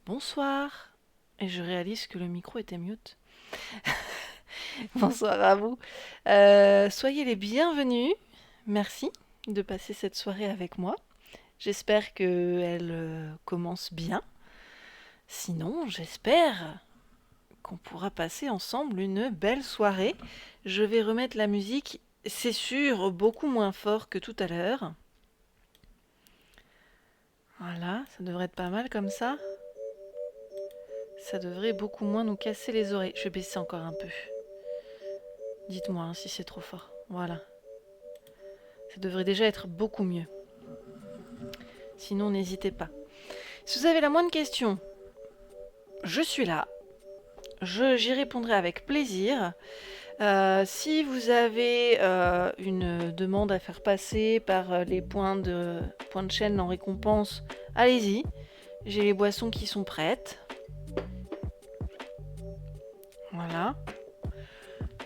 Bonsoir. Et je réalise que le micro était mute. Bonsoir à vous. Soyez les bienvenus. Merci de passer cette soirée avec moi. J'espère qu'elle commence bien. Sinon, j'espère qu'on pourra passer ensemble une belle soirée. Je vais remettre la musique, c'est sûr, beaucoup moins fort que tout à l'heure. Voilà, ça devrait être pas mal comme ça. Ça devrait beaucoup moins nous casser les oreilles. Je vais baisser encore un peu. Dites-moi si c'est trop fort. Voilà. Ça devrait déjà être beaucoup mieux. Sinon, n'hésitez pas. Si vous avez la moindre question, je suis là. J'y répondrai avec plaisir. Si vous avez une demande à faire passer par les points de chaîne en récompense, allez-y. J'ai les boissons qui sont prêtes. Voilà.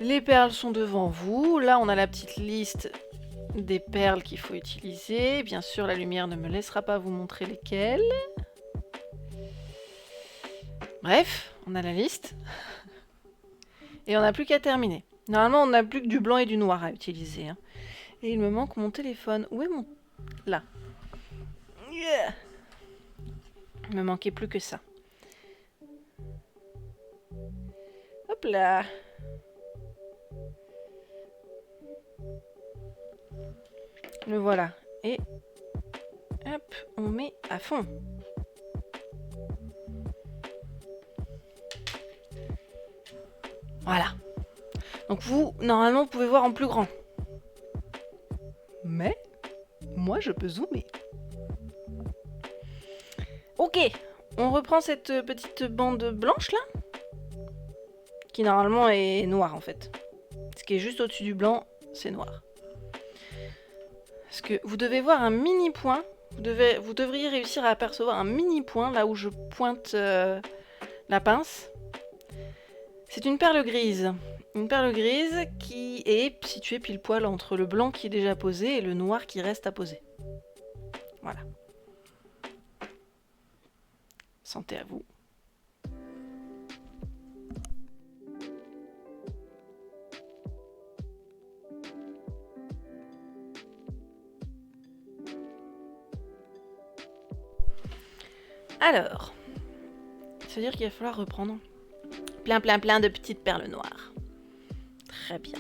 Les perles sont devant vous. Là, on a la petite liste des perles qu'il faut utiliser. Bien sûr, la lumière ne me laissera pas vous montrer lesquelles. Bref, on a la liste. Et on n'a plus qu'à terminer. Normalement, on n'a plus que du blanc et du noir à utiliser. Hein. Et il me manque mon téléphone. Où est mon... Là. Yeah. Il me manquait plus que ça. Hop là. Le voilà. Et... Hop, on met à fond. Voilà. Donc vous, normalement, vous pouvez voir en plus grand. Mais, moi, je peux zoomer. Ok, on reprend cette petite bande blanche là, qui normalement est noire en fait. Ce qui est juste au-dessus du blanc, c'est noir. Parce que vous devez voir un mini point, vous devriez réussir à apercevoir un mini point là où je pointe la pince. C'est une perle grise. Une perle grise qui est située pile poil entre le blanc qui est déjà posé et le noir qui reste à poser. Voilà. Santé à vous. Alors, ça veut dire qu'il va falloir reprendre plein de petites perles noires. Très bien.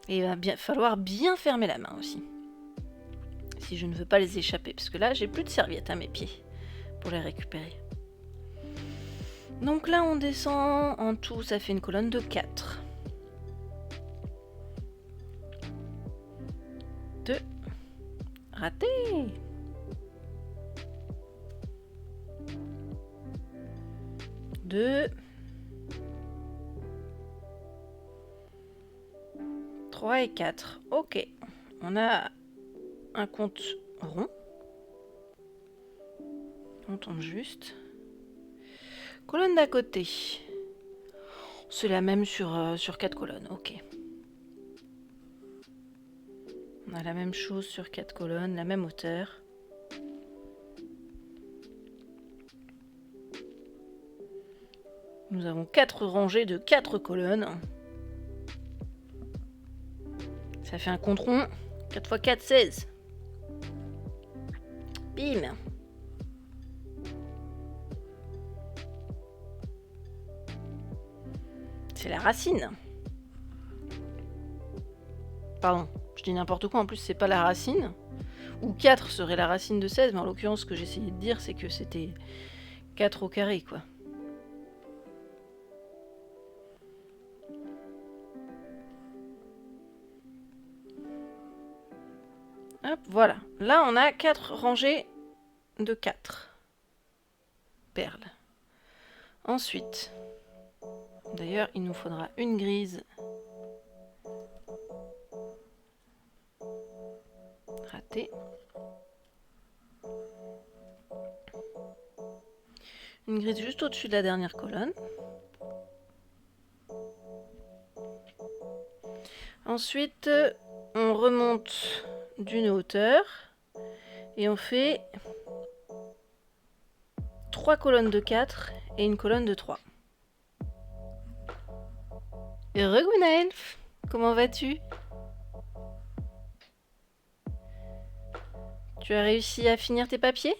Et il va falloir bien fermer la main aussi. Si je ne veux pas les échapper, parce que là, j'ai plus de serviettes à mes pieds pour les récupérer. Donc là, on descend en tout, ça fait une colonne de 4. 2. Raté. 2. 3 et 4. Ok. On a un compte rond. On tombe juste. Colonne d'à côté. C'est la même sur 4 colonnes. Ok. On a la même chose sur 4 colonnes, la même hauteur. Nous avons 4 rangées de 4 colonnes. Ça fait un compte rond. 4 x 4, 16. Bim. C'est la racine. Pardon, je dis n'importe quoi, en plus c'est pas la racine. Ou 4 serait la racine de 16, mais en l'occurrence ce que j'essayais de dire c'est que c'était 4 au carré quoi. Hop, voilà. Là on a 4 rangées de 4 perles. Ensuite, d'ailleurs il nous faudra une grise. Raté. Une grise juste au-dessus de la dernière colonne. Ensuite, on remonte d'une hauteur Et on fait 3 colonnes de 4 et une colonne de 3. Re-Gwynaëlf, comment vas-tu? Tu as réussi à finir tes papiers?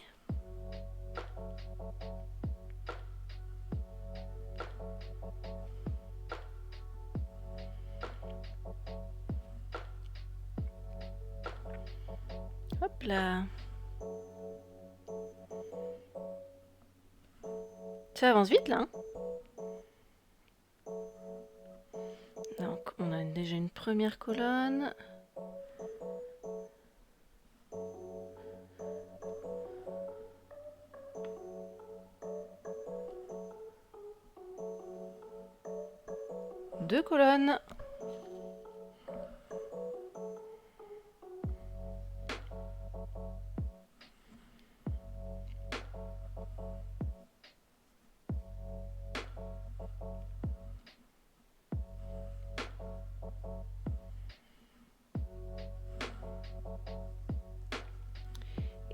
Hop là. Ça avance vite là, hein? Donc on a déjà une première colonne. Deux colonnes.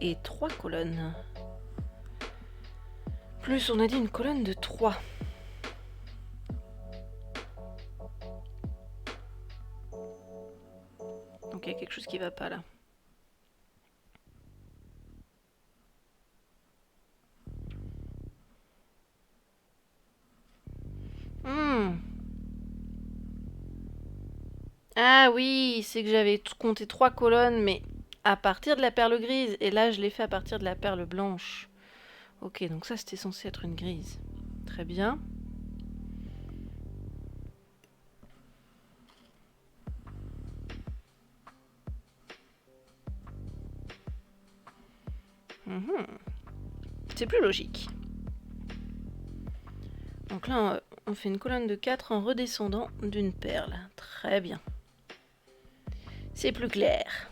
Et 3 colonnes. Plus on a dit une colonne de 3. Donc il y a quelque chose qui va pas là. Ah oui, c'est que j'avais compté 3 colonnes, mais à partir de la perle grise. Et là, je l'ai fait à partir de la perle blanche. Ok, donc ça, c'était censé être une grise. Très bien. C'est plus logique. Donc là, on fait une colonne de 4 en redescendant d'une perle. Très bien. C'est plus clair.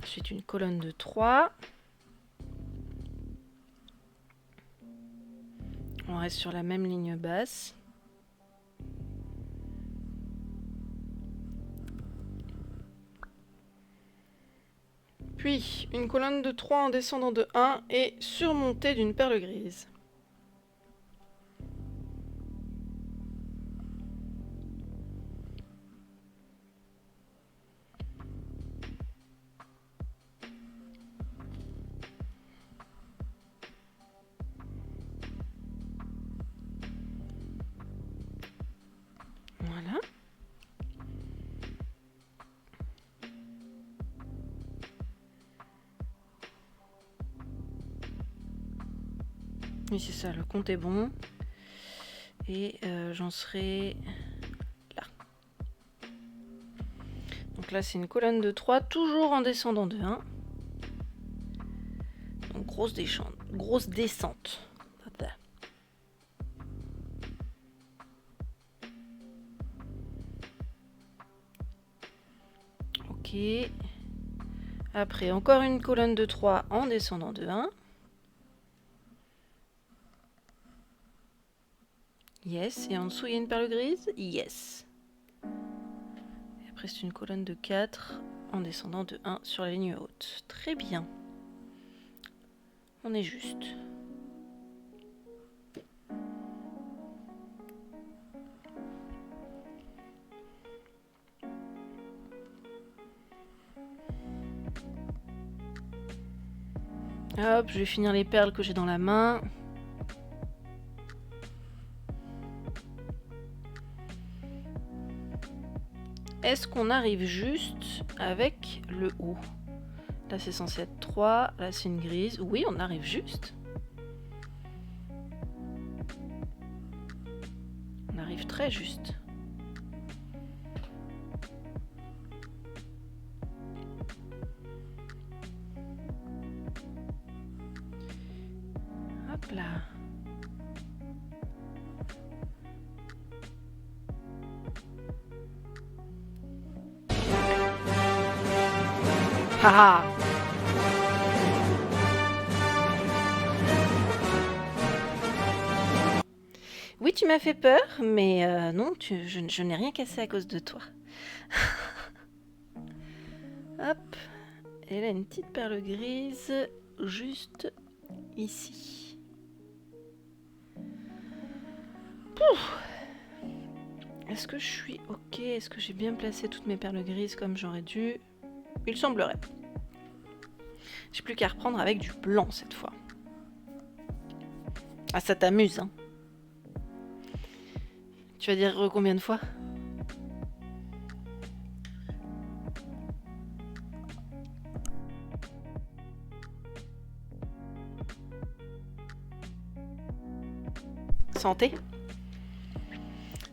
Ensuite, une colonne de 3. On reste sur la même ligne basse. Puis, une colonne de 3 en descendant de 1 et surmontée d'une perle grise. Voilà. Oui, c'est ça, le compte est bon. Et j'en serai là. Donc là, c'est une colonne de 3, toujours en descendant de 1. Donc grosse descente. Ok. Après, encore une colonne de 3 en descendant de 1. Yes. Et en dessous, il y a une perle grise. Yes. Et après, c'est une colonne de 4 en descendant de 1 sur la ligne haute. Très bien. On est juste. Hop, je vais finir les perles que j'ai dans la main. Est-ce qu'on arrive juste avec le haut? Là, c'est censé être 3. Là, c'est une grise. Oui, on arrive juste. On arrive très juste. Hop là. Haha. Oui, tu m'as fait peur, mais non, je n'ai rien cassé à cause de toi. Hop. Et là, une petite perle grise juste ici. Est-ce que je suis ok? Est-ce que j'ai bien placé toutes mes perles grises comme j'aurais dû? Il semblerait. J'ai plus qu'à reprendre avec du blanc cette fois. Ah, ça t'amuse, hein? Tu vas dire combien de fois? Santé.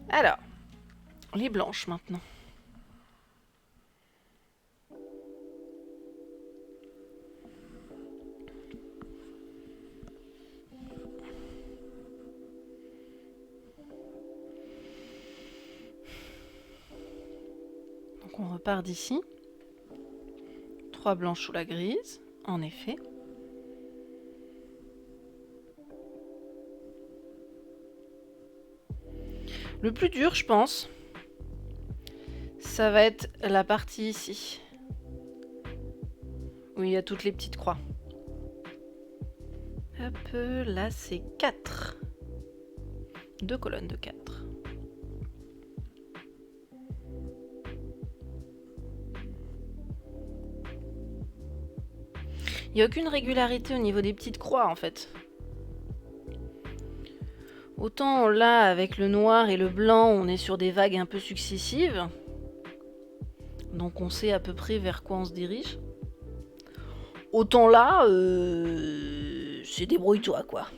Alors, les blanches maintenant. Donc on repart d'ici. 3 blanches sous la grise, en effet. Le plus dur, je pense, ça va être la partie ici, où il y a toutes les petites croix. Hop, là c'est 4. 2 colonnes de 4. Il n'y a aucune régularité au niveau des petites croix en fait. Autant là, avec le noir et le blanc, on est sur des vagues un peu successives. Donc on sait à peu près vers quoi on se dirige. Autant là, c'est débrouille-toi quoi.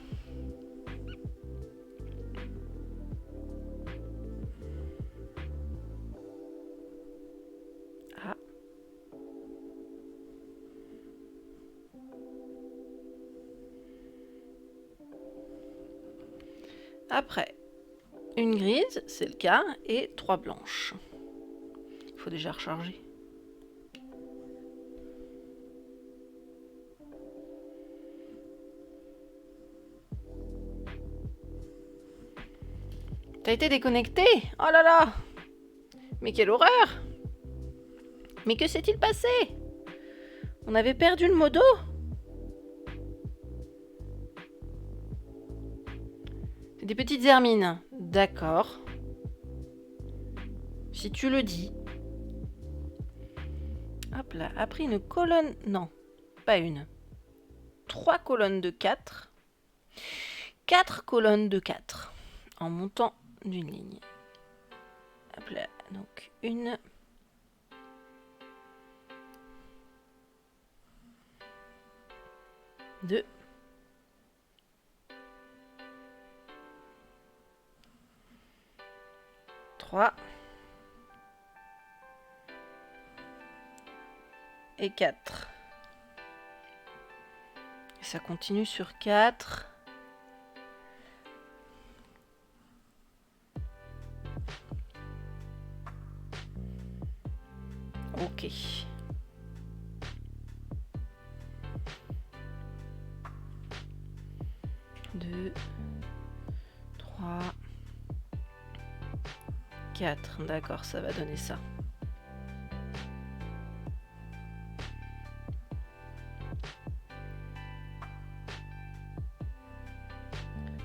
Ah. Après, une grise, c'est le cas, et 3 blanches. Il faut déjà recharger. T'as été déconnecté? Oh là là! Mais quelle horreur! Mais que s'est-il passé? On avait perdu le modo? C'est des petites hermines. D'accord. Si tu le dis. Hop là, après une colonne... Non, pas une. 3 colonnes de 4. 4 colonnes de 4. En montant d'une ligne. Hop là, donc une... 2. 3. Et 4. Et ça continue sur 4. Ok. 2, 3, 4. D'accord, ça va donner ça.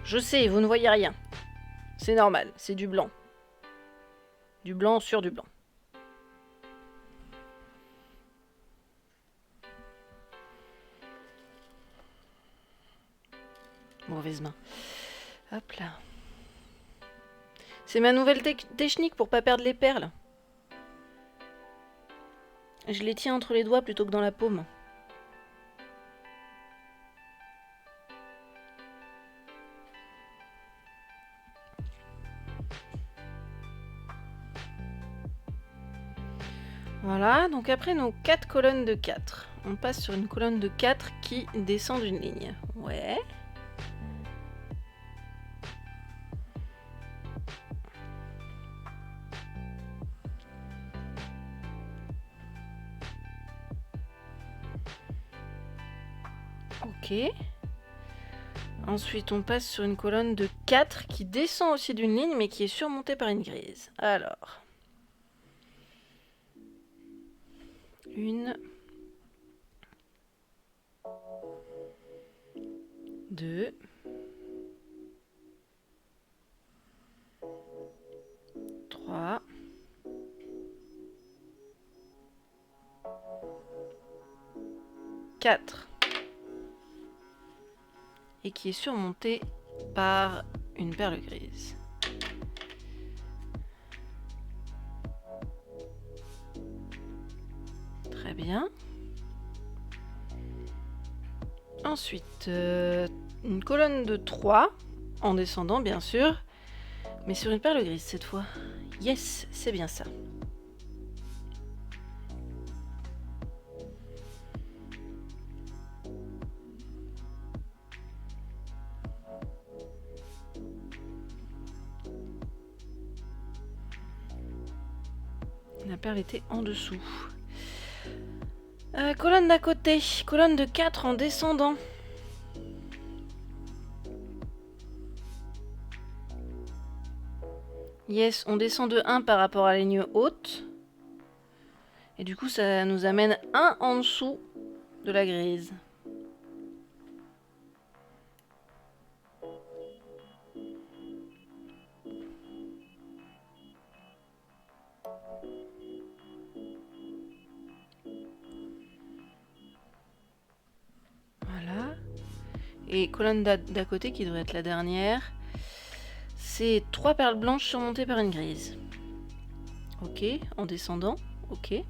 Je sais, vous ne voyez rien. C'est normal, c'est du blanc. Du blanc sur du blanc. Mauvaise main. Hop là. C'est ma nouvelle technique pour pas perdre les perles. Je les tiens entre les doigts plutôt que dans la paume. Voilà, donc après nos 4 colonnes de 4, on passe sur une colonne de 4 qui descend d'une ligne. Ouais. Ok. Ensuite, on passe sur une colonne de 4 qui descend aussi d'une ligne, mais qui est surmontée par une grise. Alors. 1, 2, 3, 4, et qui est surmonté par une perle grise. Très bien. Ensuite, une colonne de 3, en descendant bien sûr, mais sur une perle grise cette fois. Yes, c'est bien ça. La perle était en dessous. Colonne d'à côté, colonne de 4 en descendant. Yes, on descend de 1 par rapport à la ligne haute. Et du coup, ça nous amène 1 en dessous de la grise. Voilà. Et colonne d'à côté, qui devrait être la dernière, c'est 3 perles blanches surmontées par une grise. Ok, en descendant, ok.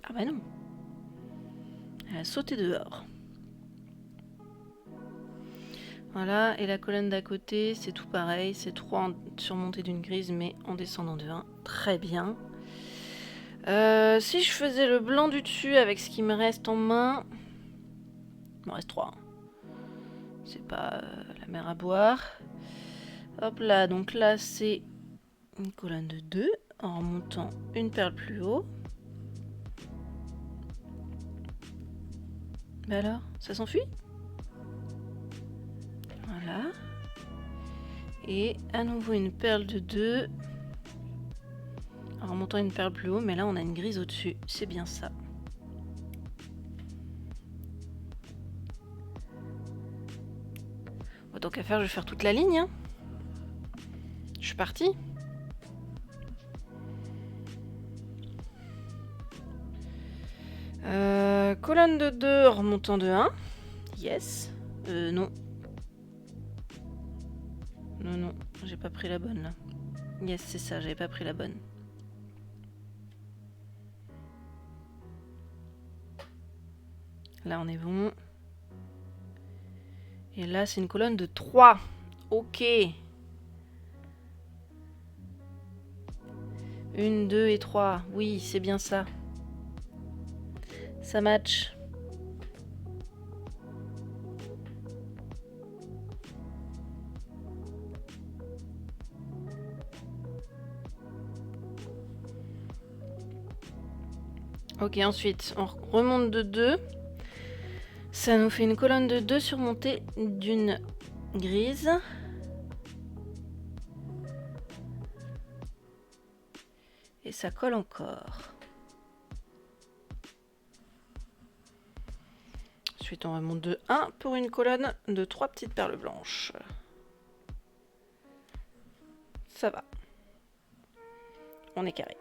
Ah bah non. Elle a sauté dehors. Voilà, et la colonne d'à côté, c'est tout pareil, c'est 3 surmontées d'une grise, mais en descendant de 1. Très bien. Si je faisais le blanc du dessus avec ce qui me reste en main... Il me reste 3. C'est pas la mer à boire. Hop là, donc là c'est une colonne de 2, en remontant une perle plus haut. Mais alors, ça s'enfuit? Voilà. Et à nouveau une perle de 2, en remontant une perle plus haut, mais là on a une grise au-dessus, c'est bien ça. Bon, tant qu'à faire, je vais faire toute la ligne. Hein. Je suis partie. Colonne de 2, remontant de 1. Yes. Non. Non, j'ai pas pris la bonne là. Yes, c'est ça, j'avais pas pris la bonne. Là, on est bon. Et là, c'est une colonne de 3. Ok. 1, 2 et 3. Oui, c'est bien ça. Ça match. Ok, ensuite, on remonte de 2. Ça nous fait une colonne de 2 surmontée d'une grise. Et ça colle encore. Ensuite, on remonte de 1 pour une colonne de 3 petites perles blanches. Ça va. On est carré.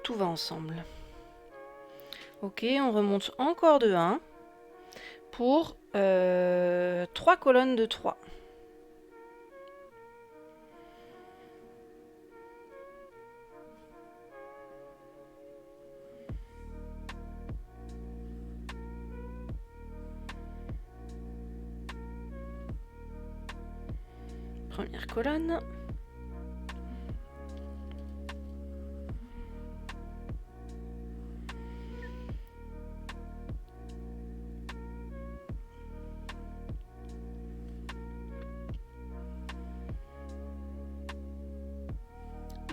Tout va ensemble. Ok, on remonte encore de 1 pour 3 colonnes de 3. Première colonne.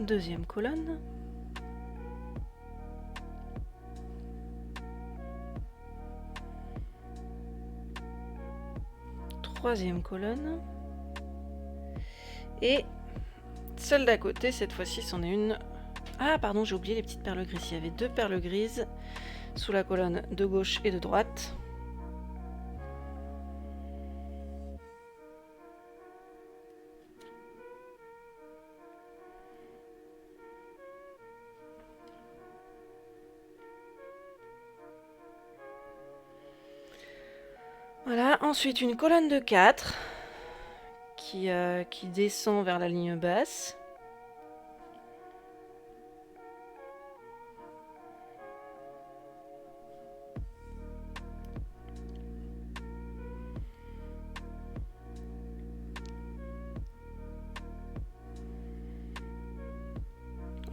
Deuxième colonne. Troisième colonne. Et celle d'à côté, cette fois-ci, c'en est une. Ah, pardon, j'ai oublié les petites perles grises. Il y avait 2 perles grises sous la colonne de gauche et de droite. Voilà, ensuite une colonne de 4 qui descend vers la ligne basse.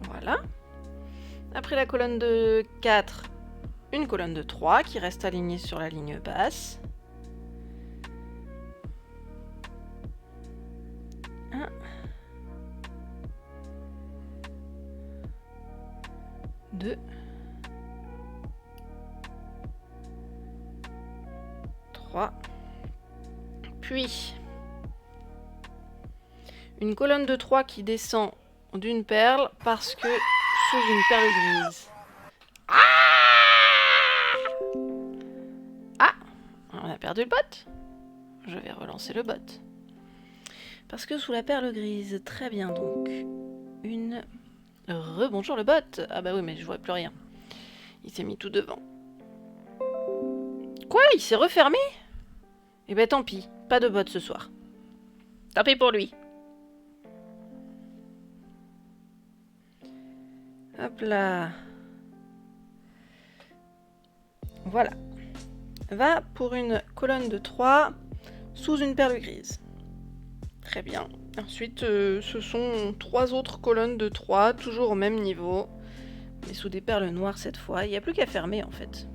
Voilà. Après la colonne de 4, une colonne de 3 qui reste alignée sur la ligne basse. 1, 2, 3. Puis une colonne de 3 qui descend d'une perle parce que sous une perle grise. Ah, on a perdu le bot. Je vais relancer le bot. Parce que sous la perle grise, très bien donc. Une... Rebonjour le bot. Ah bah oui, mais je vois plus rien. Il s'est mis tout devant. Quoi? Il s'est refermé? Eh ben tant pis, pas de bot ce soir. Tant pis pour lui. Hop là. Voilà. Va pour une colonne de 3 sous une perle grise. Très bien. Ensuite, ce sont 3 autres colonnes de 3, toujours au même niveau, mais sous des perles noires cette fois. Il n'y a plus qu'à fermer en fait.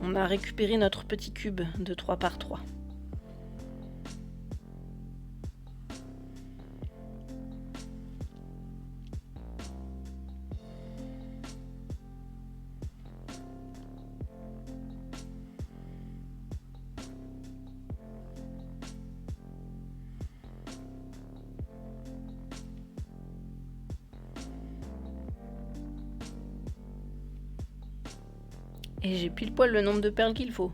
On a récupéré notre petit cube de 3 par 3. Et j'ai pile poil le nombre de perles qu'il faut.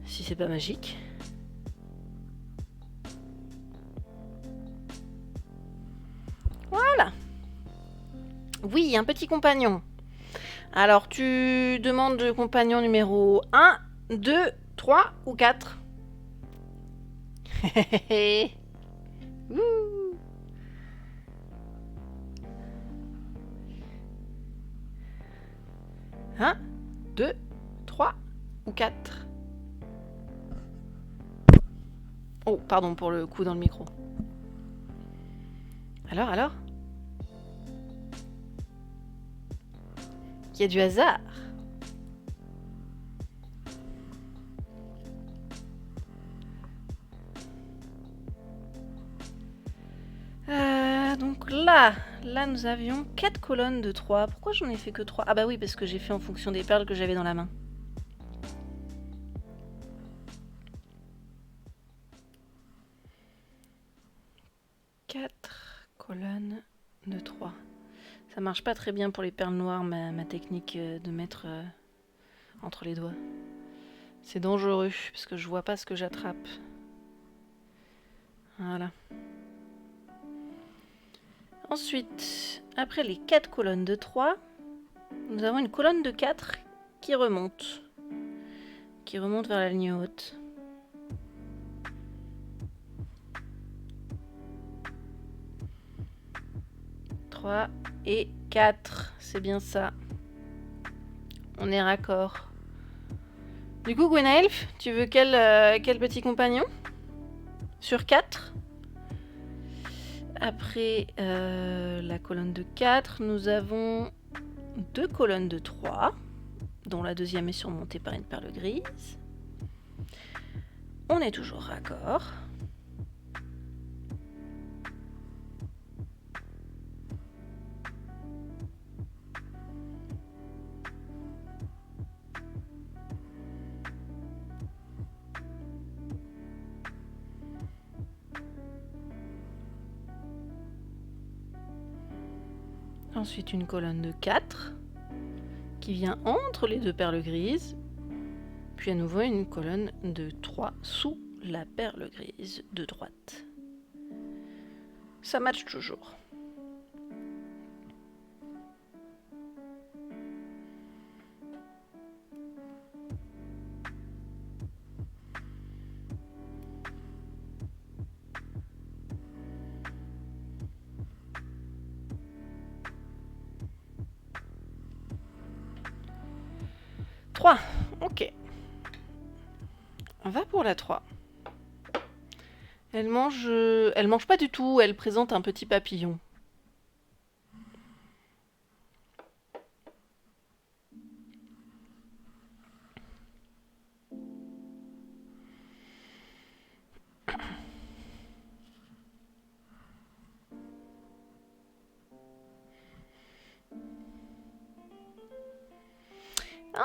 Si c'est pas magique. Voilà. Oui, un petit compagnon. Alors, tu demandes le compagnon numéro 1, 2, 3 ou 4. Ouh. 1, 2, 3 ou 4. Oh, pardon pour le coup dans le micro. Alors Il y a du hasard. Donc là nous avions 4 colonnes de 3. Pourquoi j'en ai fait que 3? Ah bah oui, parce que j'ai fait en fonction des perles que j'avais dans la main. Quatre colonnes de 3. Ça marche pas très bien pour les perles noires, ma technique de mettre entre les doigts. C'est dangereux, parce que je vois pas ce que j'attrape. Voilà. Ensuite, après les 4 colonnes de 3, nous avons une colonne de 4 qui remonte. Qui remonte vers la ligne haute. Et 4, c'est bien ça. On est raccord. Du coup, Gwenelf, tu veux quel petit compagnon? Sur 4. Après la colonne de 4, nous avons 2 colonnes de 3, dont la deuxième est surmontée par une perle grise. On est toujours raccord. Ensuite une colonne de 4 qui vient entre les deux perles grises. Puis à nouveau une colonne de 3 sous la perle grise de droite. Ça matche toujours. Trois. Ok. On va pour la 3. Elle mange pas du tout, elle présente un petit papillon.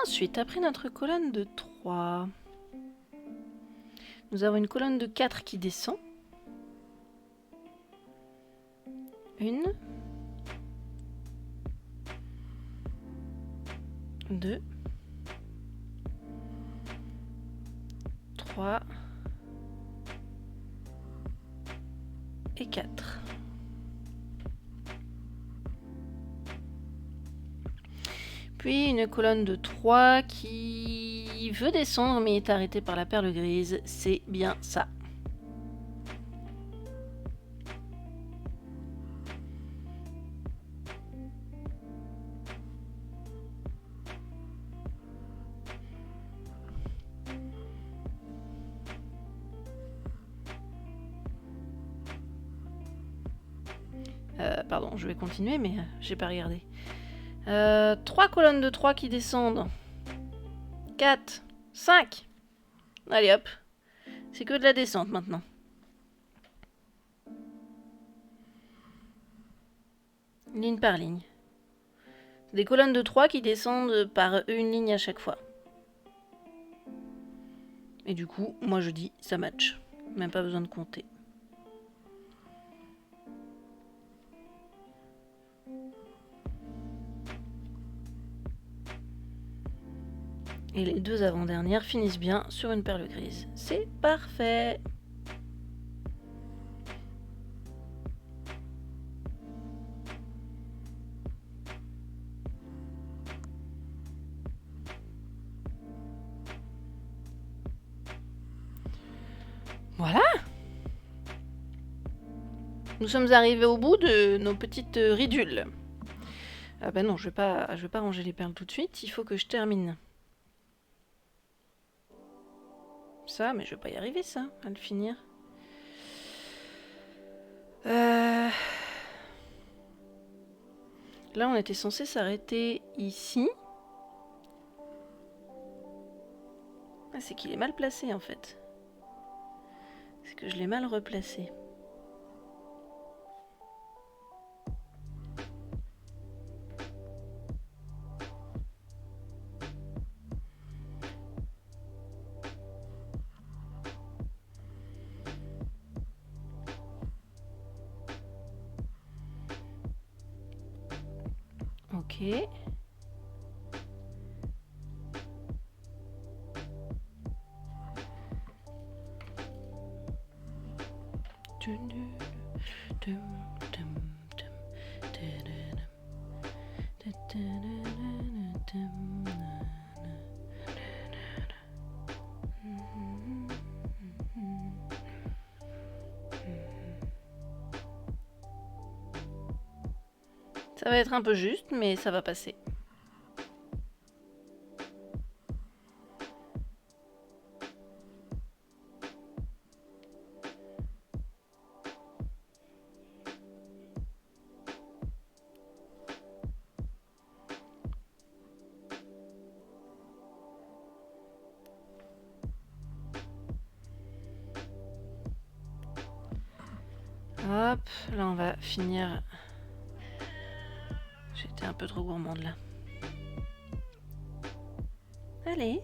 Ensuite, après notre colonne de 3, nous avons une colonne de 4 qui descend. Une. 2. 3. Et 4. Puis une colonne de 3 qui veut descendre mais est arrêtée par la perle grise. C'est bien ça. Pardon, je vais continuer mais j'ai pas regardé. 3 colonnes de 3 qui descendent. 4, 5. Allez hop. C'est que de la descente maintenant. Ligne par ligne. Des colonnes de 3 qui descendent par une ligne à chaque fois. Et du coup, moi je dis ça match. Même pas besoin de compter. Et les deux avant-dernières finissent bien sur une perle grise. C'est parfait! Voilà! Nous sommes arrivés au bout de nos petites ridules. Ah bah non, je vais pas ranger les perles tout de suite, il faut que je termine. Ça, mais je vais pas y arriver ça, à le finir. Là, on était censé s'arrêter ici. Ah, c'est qu'il est mal placé en fait. C'est que je l'ai mal replacé. Ok. Ça va être un peu juste, mais ça va passer. Hop, là on va finir. J'étais un peu trop gourmande là. Allez.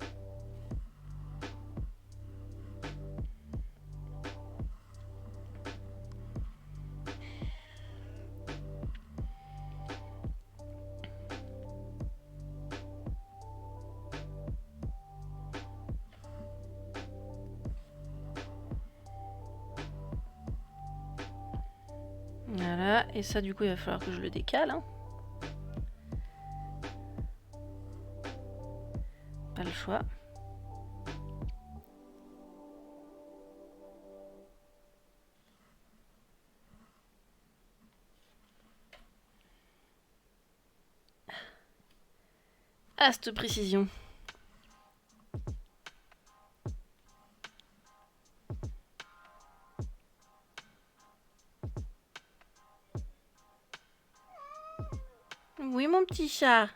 Voilà, et ça du coup il va falloir que je le décale. Hein. Pas le choix. Ah, cette précision. Oui, mon petit chat.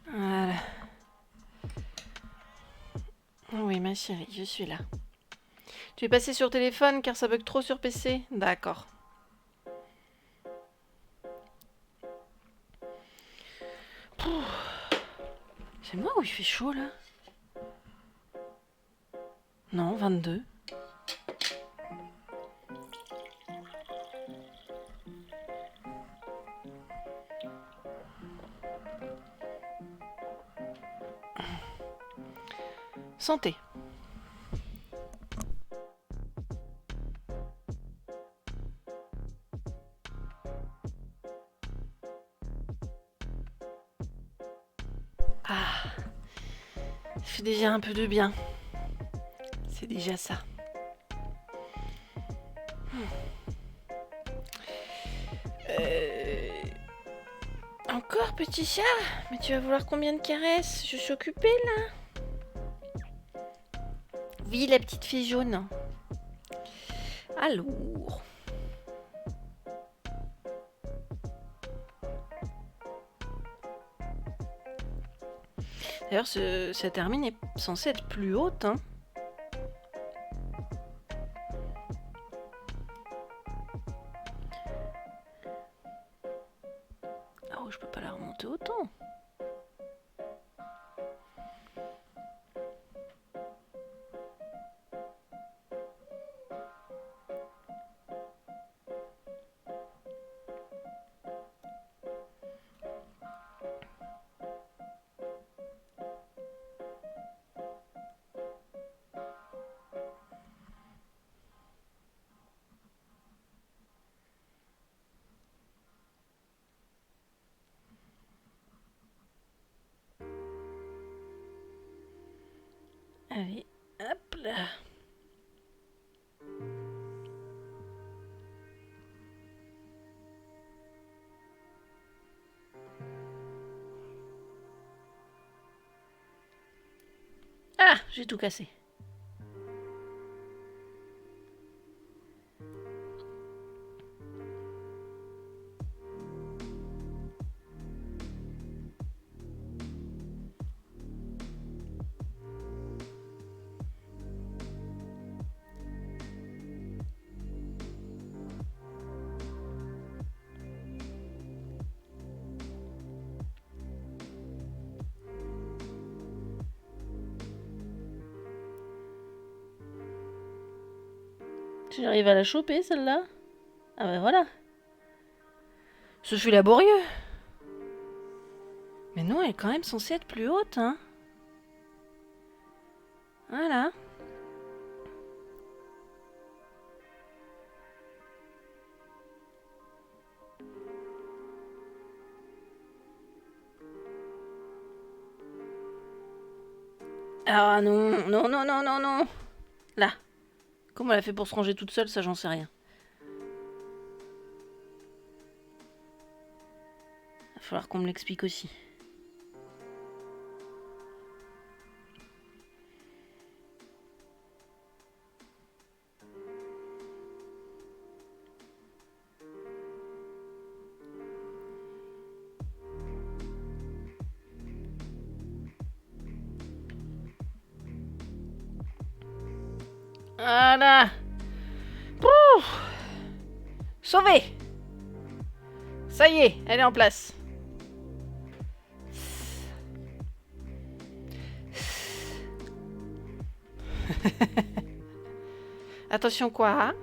Voilà. Oui, ma chérie, je suis là. Tu es passé sur téléphone car ça bug trop sur PC? D'accord. C'est moi ou il fait chaud là? Non, 22. Santé. Ah, ça fait déjà un peu de bien. C'est déjà ça. Encore, petit chat? Mais tu vas vouloir combien de caresses? Je suis occupée là. Oui, la petite fille jaune. Alors. D'ailleurs, cette hermine est censée être plus haute, hein. Oh, je peux pas la remonter autant. Allez, hop là. Ah, j'ai tout cassé. J'arrive à la choper celle-là. Ah ben voilà. Ce fut laborieux. Mais non, elle est quand même censée être plus haute, hein. Voilà. Ah non, non, non, non, non, non. Là. Comment elle a fait pour se ranger toute seule, ça j'en sais rien. Va falloir qu'on me l'explique aussi. Voilà. Pouf. Sauvé. Ça y est, elle est en place. Attention quoi, hein.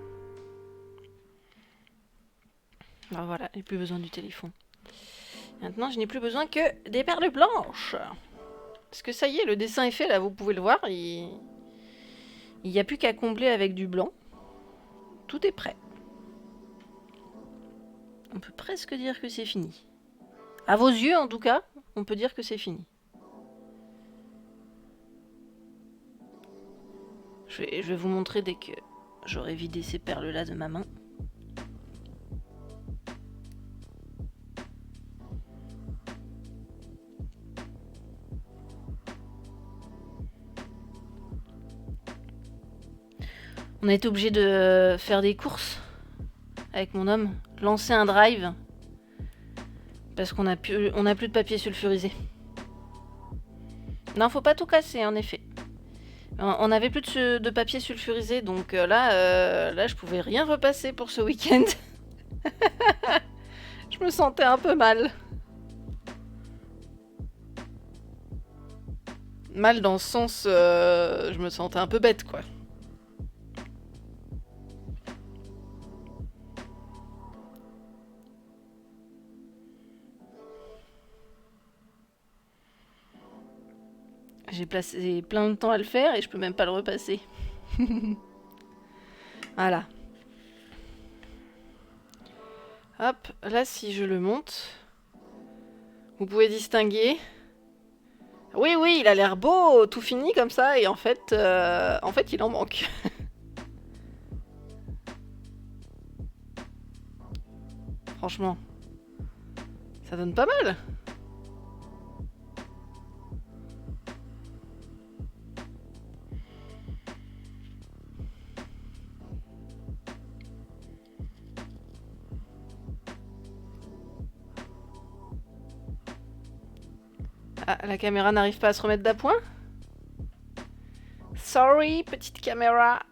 Ben voilà, j'ai plus besoin du téléphone. Maintenant, je n'ai plus besoin que des perles blanches. Parce que ça y est, le dessin est fait, là, vous pouvez le voir. Il n'y a plus qu'à combler avec du blanc. Tout est prêt. On peut presque dire que c'est fini. À vos yeux, en tout cas, on peut dire que c'est fini. Je vais vous montrer dès que j'aurai vidé ces perles-là de ma main. On a été obligé de faire des courses avec mon homme, lancer un drive, parce qu'on a plus de papier sulfurisé. Non, faut pas tout casser, en effet. On n'avait plus de papier sulfurisé, donc là, je pouvais rien repasser pour ce week-end. Je me sentais un peu mal. Mal dans le sens, je me sentais un peu bête, quoi. J'ai passé plein de temps à le faire et je peux même pas le repasser. Voilà. Hop, là si je le monte, vous pouvez distinguer. Oui, oui, il a l'air beau, tout fini comme ça, et en fait il en manque. Franchement, ça donne pas mal. Ah, la caméra n'arrive pas à se remettre d'appoint. Sorry, petite caméra.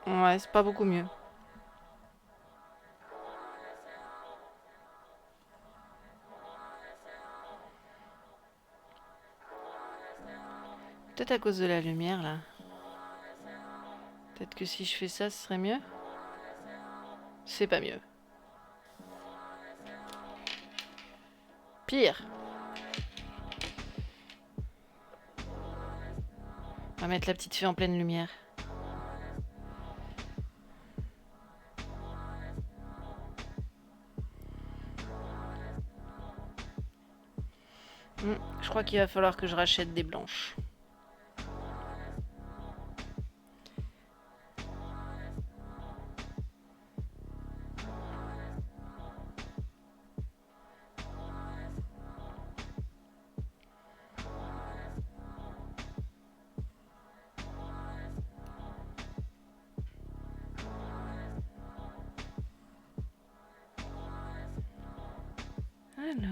Ouais, c'est pas beaucoup mieux. Peut-être à cause de la lumière, là. Peut-être que si je fais ça, ce serait mieux. C'est pas mieux. Pire. On va mettre la petite fille en pleine lumière. Je crois qu'il va falloir que je rachète des blanches. Alors...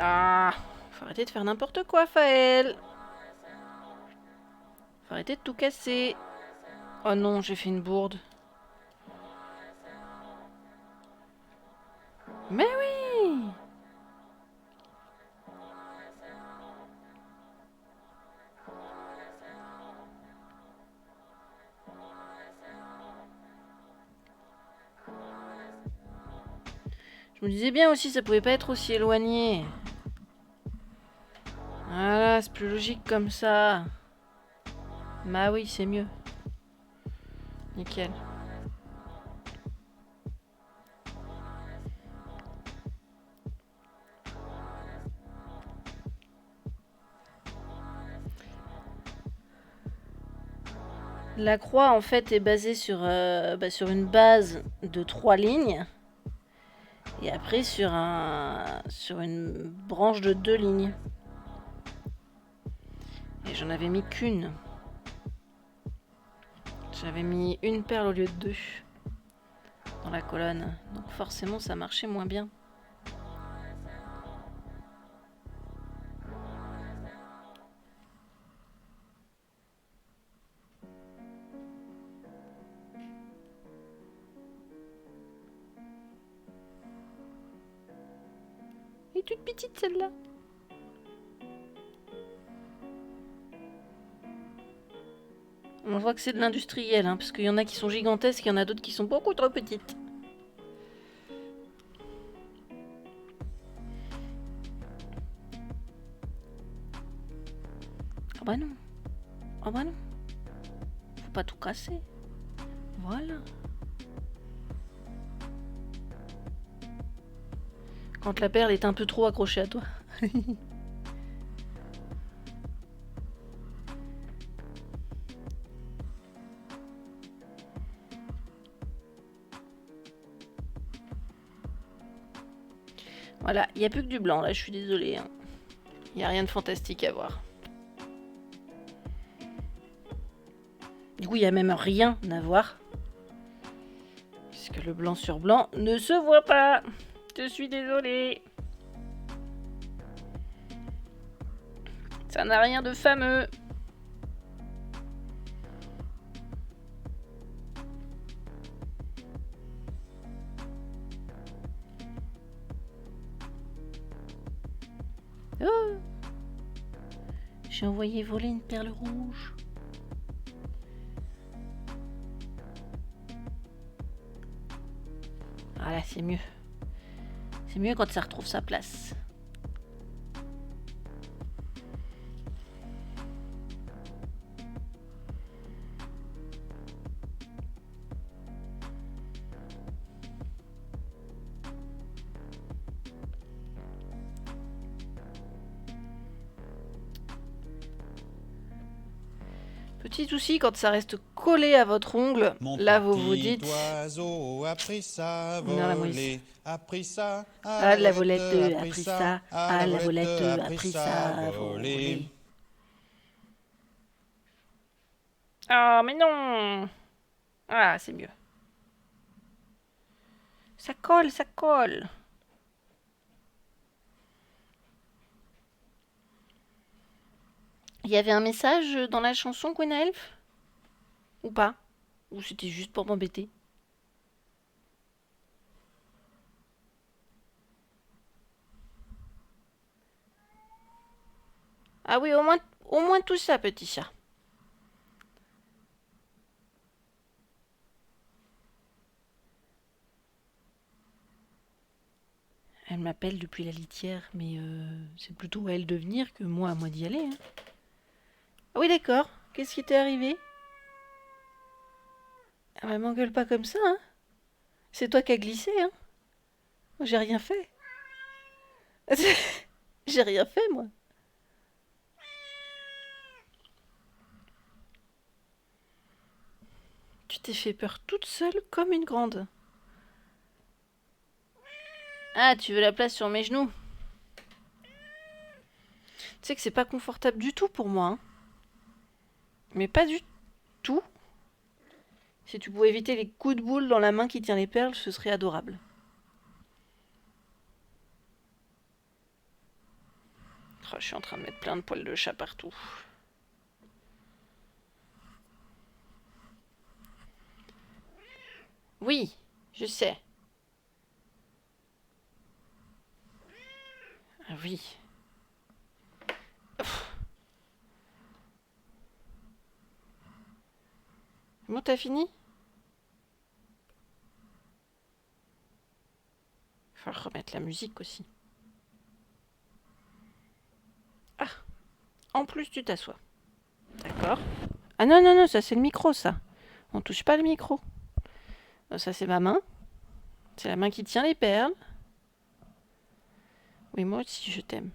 Ah, faut arrêter de faire n'importe quoi, Faël. Faut arrêter de tout casser. Oh non, j'ai fait une bourde. Mais oui! Je me disais bien aussi, ça pouvait pas être aussi éloigné. Voilà, c'est plus logique comme ça. Bah oui, c'est mieux. Nickel. La croix, en fait, est basée sur une base de 3 lignes. Et après, sur une branche de 2 lignes. Et j'en avais mis qu'une. J'avais mis une perle au lieu de 2 dans la colonne. Donc forcément, ça marchait moins bien. Elle est toute petite celle-là. On voit que c'est de l'industriel, hein, parce qu'il y en a qui sont gigantesques, il y en a d'autres qui sont beaucoup trop petites. Oh bah non. Oh bah non. Faut pas tout casser. Voilà. Quand la perle est un peu trop accrochée à toi. Voilà, il n'y a plus que du blanc là, je suis désolée. Hein. Il n'y a rien de fantastique à voir. Du coup, il n'y a même rien à voir. Puisque le blanc sur blanc ne se voit pas. Je suis désolée. Ça n'a rien de fameux. Oh, j'ai envoyé voler une perle rouge. Voilà, c'est mieux. C'est mieux quand ça retrouve sa place. Petit souci, quand ça reste collé à votre ongle, là vous vous dites... oiseau a pris ça, Non, la Moïse. a pris ça, Ah, la volette a pris ça, ah, la volette a pris ça, voler. Ah, mais non! Ah, c'est mieux. Ça colle, ça colle. Il y avait un message dans la chanson Gwenaëlf? Ou pas? Ou c'était juste pour m'embêter? Ah oui, au moins tout ça, petit chat. Elle m'appelle depuis la litière, mais c'est plutôt à elle de venir que moi à moi d'y aller. Hein. Ah oui, d'accord. Qu'est-ce qui t'est arrivé? Ah bah m'engueule pas comme ça, hein. C'est toi qui as glissé, hein. Moi, j'ai rien fait. J'ai rien fait, moi. Tu t'es fait peur toute seule comme une grande. Ah, tu veux la place sur mes genoux? Tu sais que c'est pas confortable du tout pour moi. Hein. Mais pas du tout. Si tu pouvais éviter les coups de boule dans la main qui tient les perles, ce serait adorable. Oh, je suis en train de mettre plein de poils de chat partout. Oui, je sais. Ah oui. Bon, t'as fini? Il va falloir remettre la musique aussi. Ah, en plus tu t'assois. D'accord. Ah non, non, non, ça c'est le micro, ça. On touche pas le micro. Ça c'est ma main. C'est la main qui tient les perles. Oui, moi aussi je t'aime.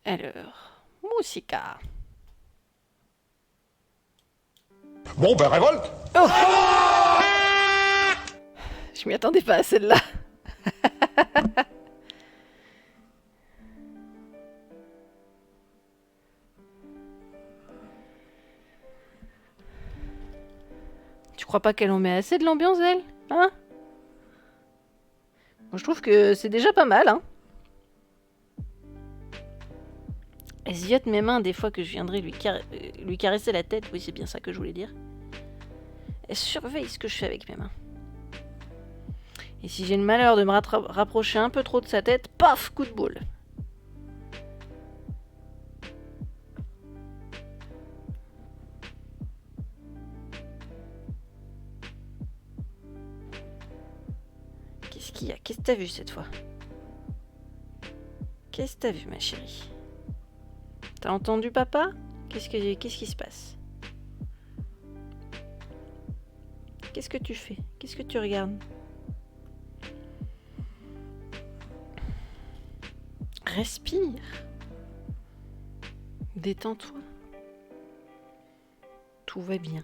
Alors, musica. Bon, ben révolte. Oh, je m'y attendais pas à celle-là. Tu crois pas qu'elle en met assez de l'ambiance, elle? Hein? Moi, je trouve que c'est déjà pas mal, hein. Elle ziote mes mains des fois que je viendrai lui caresser la tête. Oui, c'est bien ça que je voulais dire. Elle surveille ce que je fais avec mes mains. Et si j'ai le malheur de me rapprocher un peu trop de sa tête, paf, coup de boule. Qu'est-ce qu'il y a? Qu'est-ce que t'as vu cette fois? Qu'est-ce que t'as vu, ma chérie? T'as entendu papa? Qu'est-ce qui se passe? Qu'est-ce que tu fais? Qu'est-ce que tu regardes? Respire. Détends-toi. Tout va bien.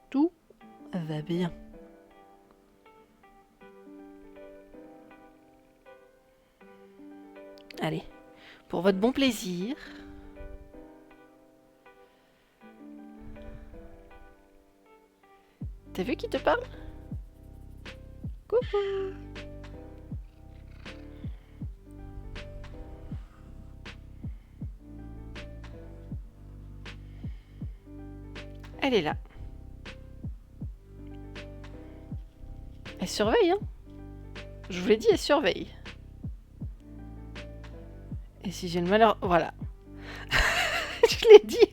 Tout va bien. Allez, pour votre bon plaisir. T'as vu qui te parle? Coucou. Elle est là. Elle surveille, hein? Je vous l'ai dit, elle surveille. Et si j'ai le malheur... Voilà. Je l'ai dit.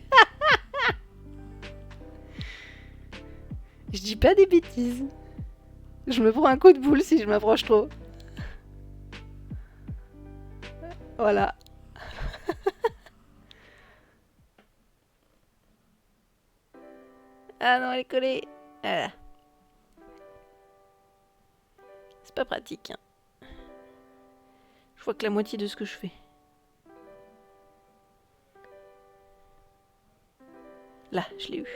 Je dis pas des bêtises. Je me prends un coup de boule si je m'approche trop. Voilà. Ah non, elle est collée. Voilà. C'est pas pratique. Hein. Je vois que la moitié de ce que je fais. Là, je l'ai eu.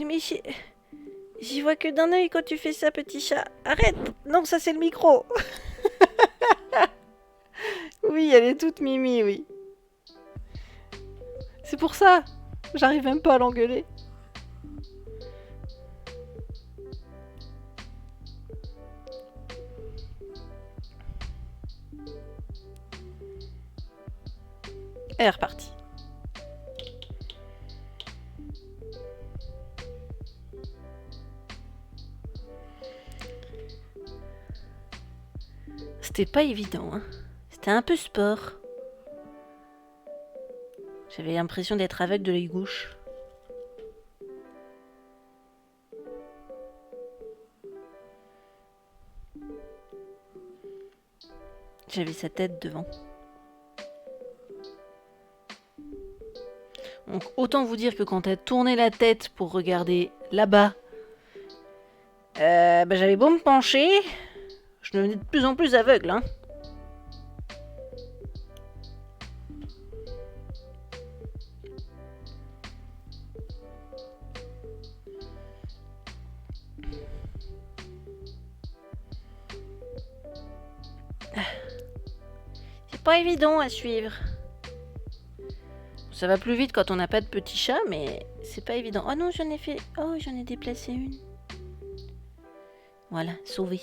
Mais j'y vois que d'un œil quand tu fais ça, petit chat. Arrête! Non, ça c'est le micro. Oui, elle est toute mimi, oui. C'est pour ça. J'arrive même pas à l'engueuler. Elle est repartie. C'était pas évident, hein. C'était un peu sport. J'avais l'impression d'être aveugle de l'œil gauche. J'avais sa tête devant. Donc autant vous dire que quand elle tournait la tête pour regarder là-bas, j'avais beau me pencher, je devenais de plus en plus aveugle, hein. C'est pas évident à suivre. Ça va plus vite quand on n'a pas de petit chat, mais c'est pas évident. Oh non, j'en ai fait... Oh, j'en ai déplacé une. Voilà, sauvé.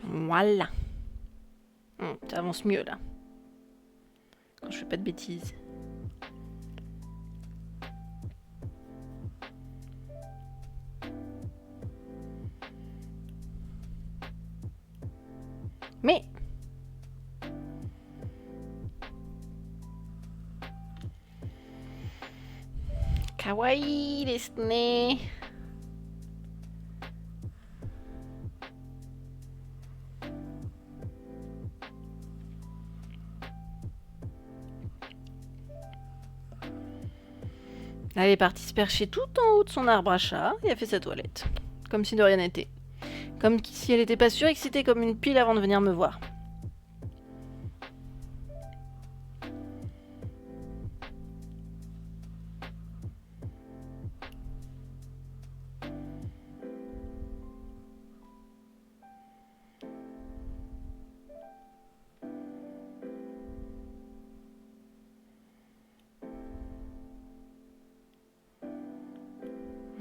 Voilà. Ça avance mieux là. Quand je fais pas de bêtises. Mais... Kawaii desu ne. Elle est partie se percher tout en haut de son arbre à chat et a fait sa toilette. Comme si de rien n'était. Comme si elle n'était pas surexcitée comme une pile avant de venir me voir.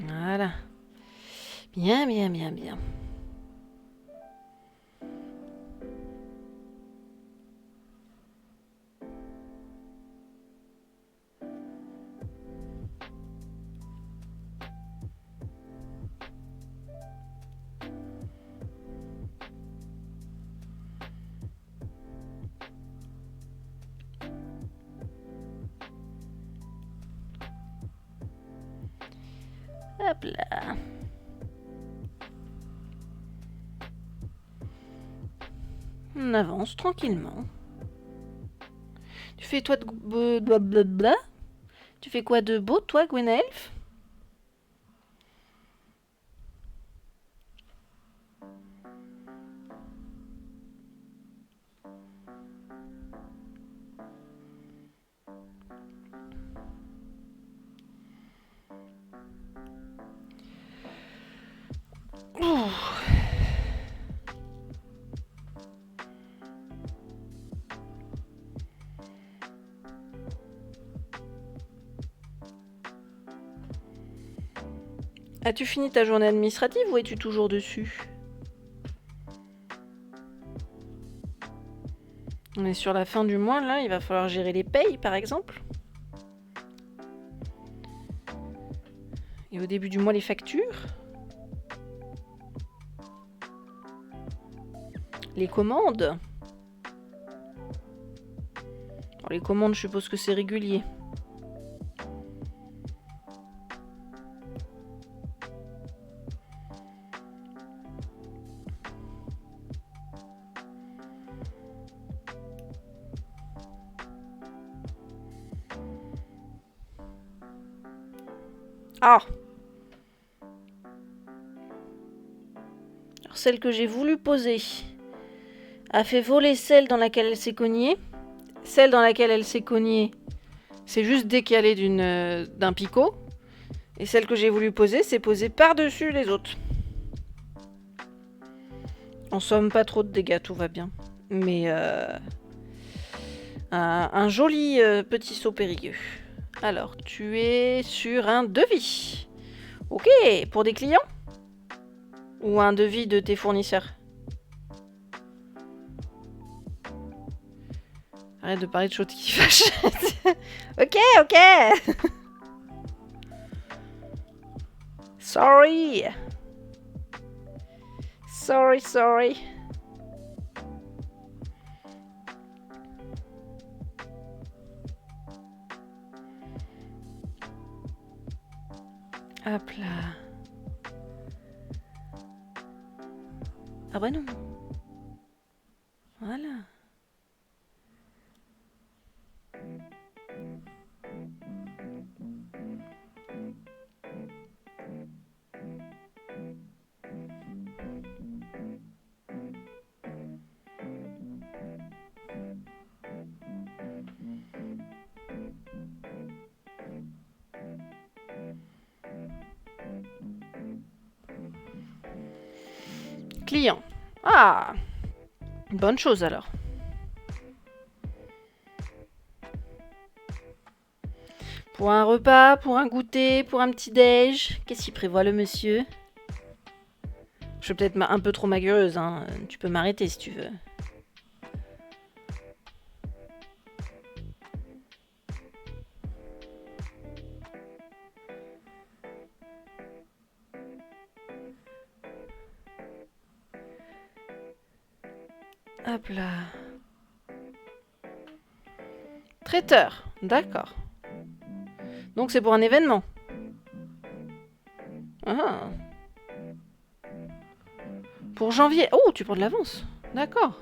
Voilà. Bien, bien, bien, bien. Hop là. On avance tranquillement. Tu fais toi de blablabla? Tu fais quoi de beau, toi, Gwenelf? Ouh. As-tu fini ta journée administrative ou es-tu toujours dessus? On est sur la fin du mois, là, il va falloir gérer les payes, par exemple. Et au début du mois, les factures. Les commandes. Alors, les commandes, je suppose que c'est régulier. Ah! Alors, celle que j'ai voulu poser a fait voler celle dans laquelle elle s'est cognée. Celle dans laquelle elle s'est cognée, c'est juste décalé d'un picot. Et celle que j'ai voulu poser, c'est posée par-dessus les autres. En somme, pas trop de dégâts, tout va bien. Mais un joli petit saut périlleux. Alors, tu es sur un devis. Ok, pour des clients? Ou un devis de tes fournisseurs? Arrête de parler de choses qui fâchent. Ok, ok. Sorry. Sorry, sorry. Hop là. Ah bah non. Voilà. Client. Ah, bonne chose alors. Pour un repas, pour un goûter, pour un petit déj, qu'est-ce qu'il prévoit le monsieur? Je suis peut-être un peu trop magueuse, hein. Tu peux m'arrêter si tu veux. Hop là. Traiteur, d'accord. Donc c'est pour un événement. Ah. Pour janvier. Oh, tu prends de l'avance. D'accord.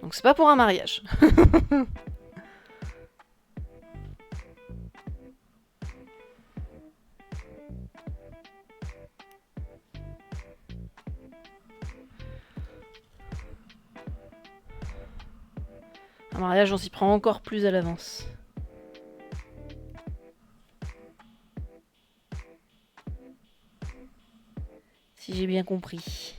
Donc c'est pas pour un mariage. Un mariage, on s'y prend encore plus à l'avance. Si j'ai bien compris.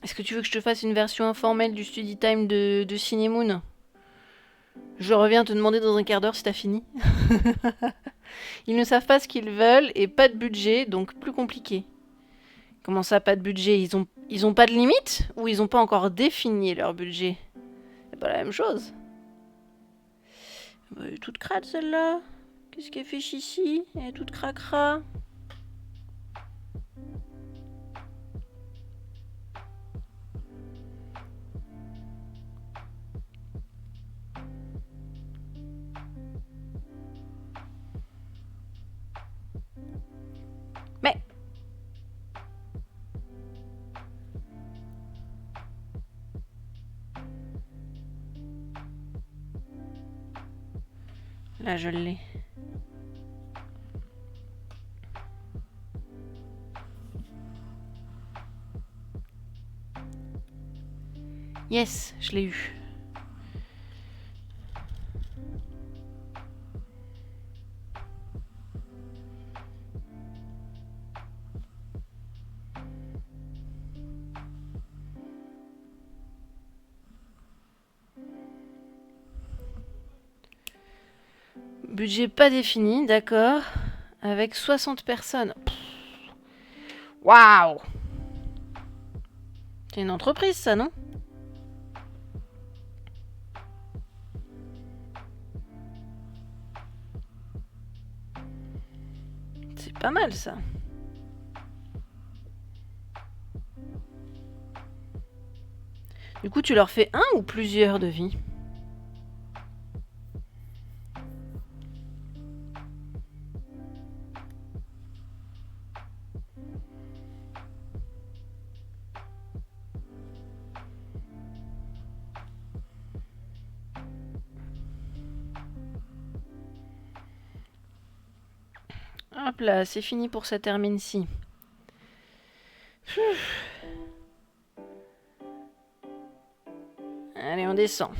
Est-ce que tu veux que je te fasse une version informelle du study time de Cinemoon? Je reviens te demander dans un quart d'heure si t'as fini. Ils ne savent pas ce qu'ils veulent et pas de budget, donc plus compliqué. Comment ça, pas de budget? Ils ont pas de limite? Ou ils ont pas encore défini leur budget? C'est pas la même chose. Elle est toute crade celle-là. Qu'est-ce qu'elle fait ici? Elle est toute cracra. Mais... Là, je l'ai. Yes, je l'ai eu. Budget pas défini, d'accord. Avec 60 personnes. Waouh! C'est une entreprise, ça, non? C'est pas mal, ça. Du coup, tu leur fais un ou plusieurs devis? Hop là, c'est fini pour cette termine-ci. Allez, on descend.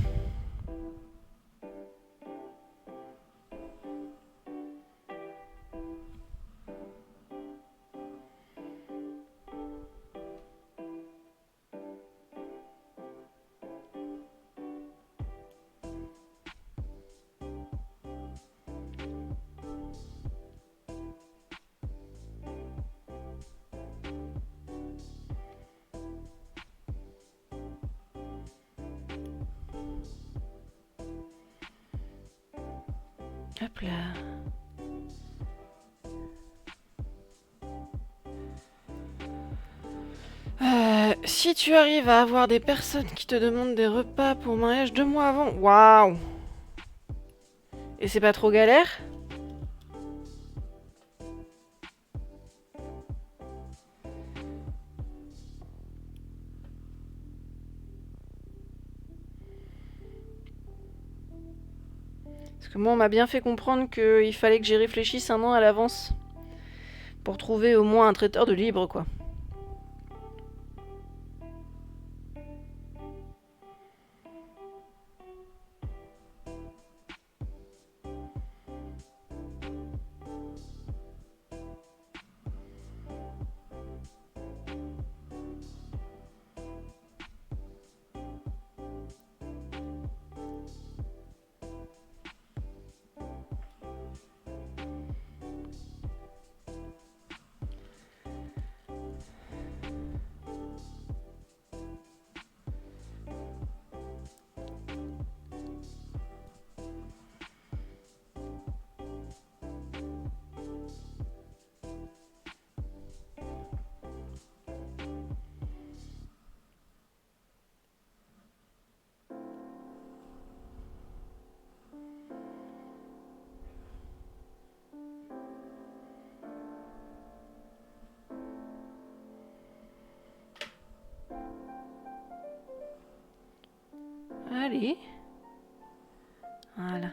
Hop là. Si tu arrives à avoir des personnes qui te demandent des repas pour le mariage 2 mois avant, waouh! Et c'est pas trop galère? Parce que moi, on m'a bien fait comprendre qu'il fallait que j'y réfléchisse 1 an à l'avance. Pour trouver au moins un traiteur de libre, quoi. Allez. Voilà.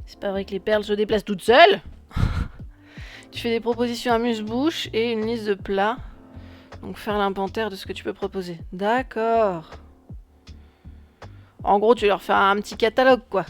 C'est pas vrai que les perles se déplacent toutes seules. Tu fais des propositions amuse-bouche et une liste de plats. Donc faire l'inventaire de ce que tu peux proposer. D'accord. En gros, tu leur fais un petit catalogue, quoi.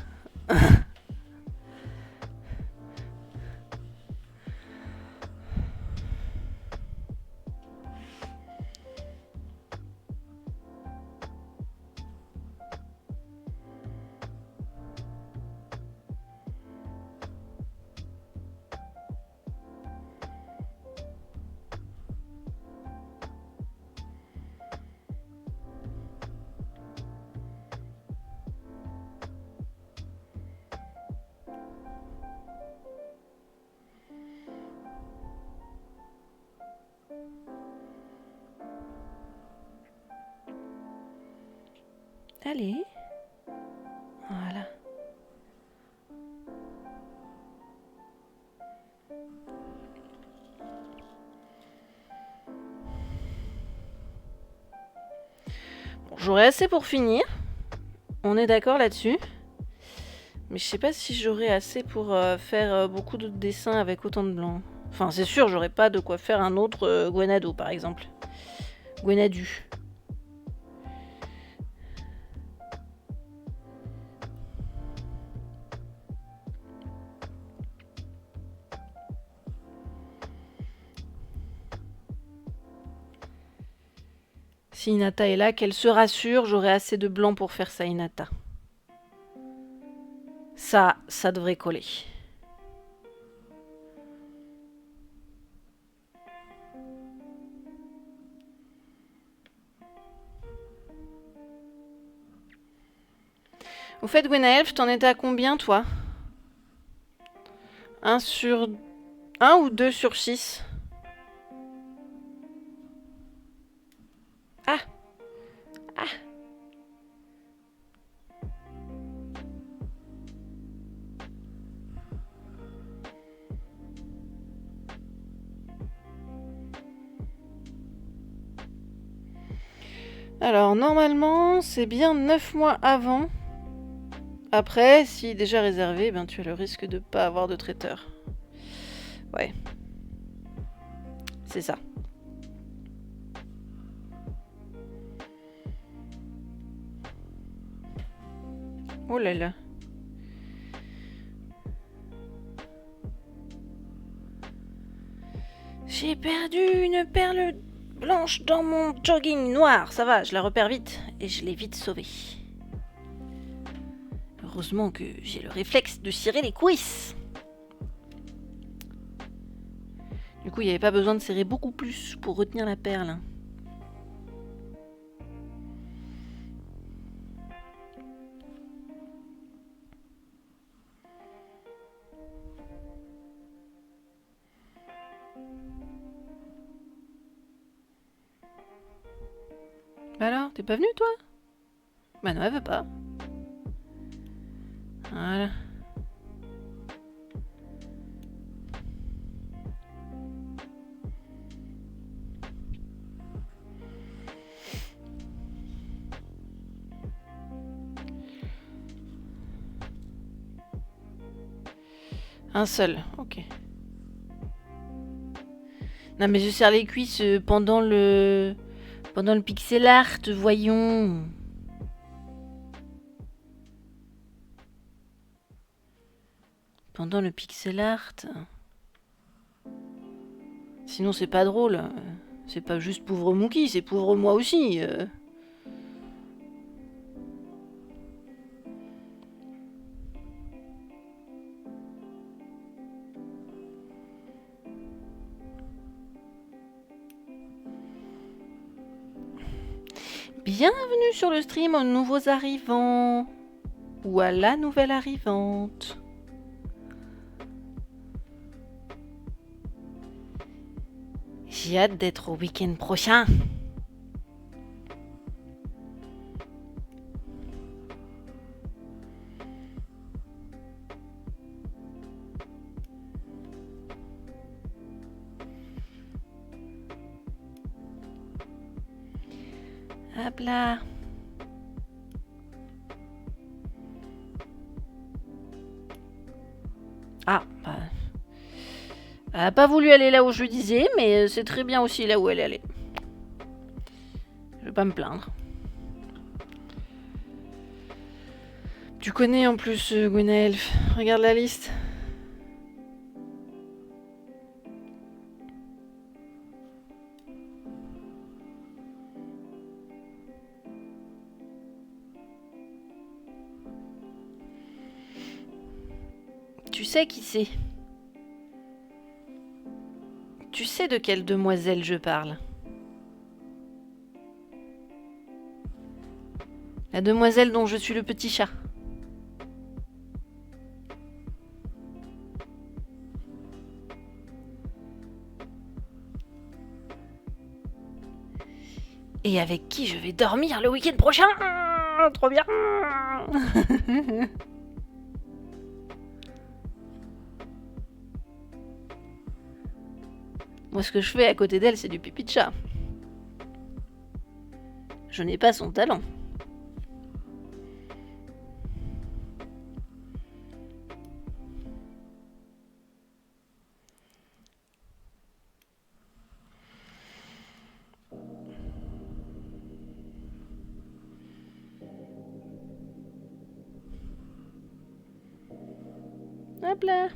Allez. Voilà. Bon, j'aurai assez pour finir. On est d'accord là-dessus. Mais je sais pas si j'aurai assez pour faire beaucoup d'autres dessins avec autant de blanc. Enfin, c'est sûr, j'aurai pas de quoi faire un autre Gwenado, par exemple. Gwenadu. Si Hinata est là, qu'elle se rassure, j'aurai assez de blanc pour faire ça, Hinata. Ça devrait coller. Au fait, Gwenaëlf, t'en étais à combien, toi 1 ou 2 sur 6? Ah. Ah. Alors, normalement, c'est bien 9 mois avant. Après, si déjà réservé, ben, tu as le risque de pas avoir de traiteur. Ouais. C'est ça. Oh là là. J'ai perdu une perle blanche dans mon jogging noir. Ça va, je la repère vite et je l'ai vite sauvée. Heureusement que j'ai le réflexe de cirer les coulisses. Du coup, il n'y avait pas besoin de serrer beaucoup plus pour retenir la perle. Bah alors, t'es pas venu toi? Bah non, elle veut pas. Voilà. Un seul, ok. Non mais je serre les cuisses pendant le pixel art, voyons. Pendant le pixel art. Sinon c'est pas drôle. C'est pas juste pauvre Mookie, c'est pauvre moi aussi. Bienvenue sur le stream aux nouveaux arrivants. Ou à la nouvelle arrivante. J'ai hâte d'être au week-end prochain. Hop là. Ah, bah. Elle a pas voulu aller là où je lui disais, mais c'est très bien aussi là où elle est allée. Je vais pas me plaindre. Tu connais en plus Gwenaëlf. Regarde la liste. Tu sais qui c'est? Tu sais de quelle demoiselle je parle? La demoiselle dont je suis le petit chat. Et avec qui je vais dormir le week-end prochain? trop bien. Moi, ce que je fais à côté d'elle, c'est du pipi de chat. Je n'ai pas son talent. Hop là.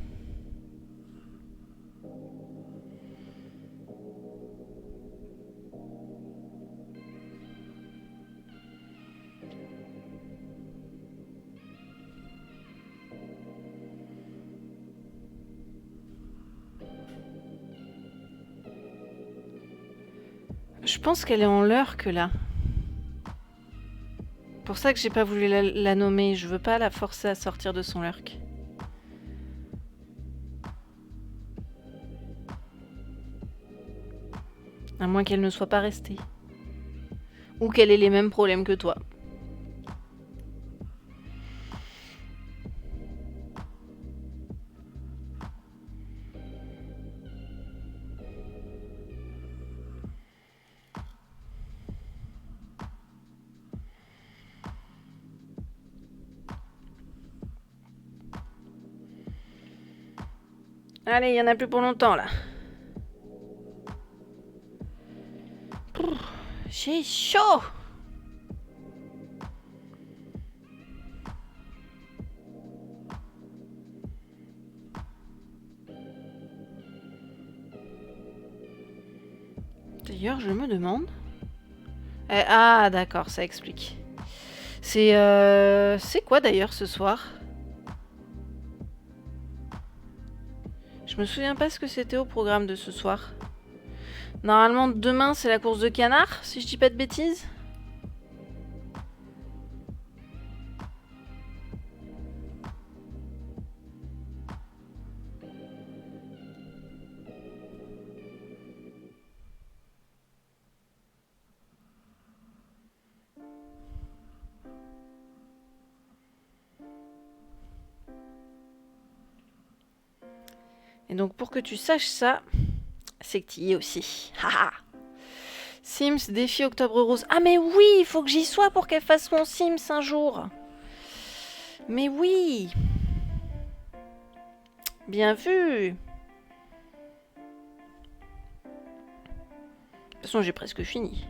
Je pense qu'elle est en lurk là. Pour ça que j'ai pas voulu la nommer. Je veux pas la forcer à sortir de son lurk. À moins qu'elle ne soit pas restée. Ou qu'elle ait les mêmes problèmes que toi. Allez, il y en a plus pour longtemps là. J'ai chaud. D'ailleurs, je me demande... ah, d'accord, ça explique. C'est quoi d'ailleurs ce soir? Je me souviens pas ce que c'était au programme de ce soir. Normalement, demain, c'est la course de canard, si je dis pas de bêtises. Et donc, pour que tu saches ça, c'est que tu y es aussi. Haha. Sims, défi Octobre Rose. Ah mais oui, il faut que j'y sois pour qu'elle fasse mon Sims un jour. Mais oui. Bien vu. De toute façon, j'ai presque fini.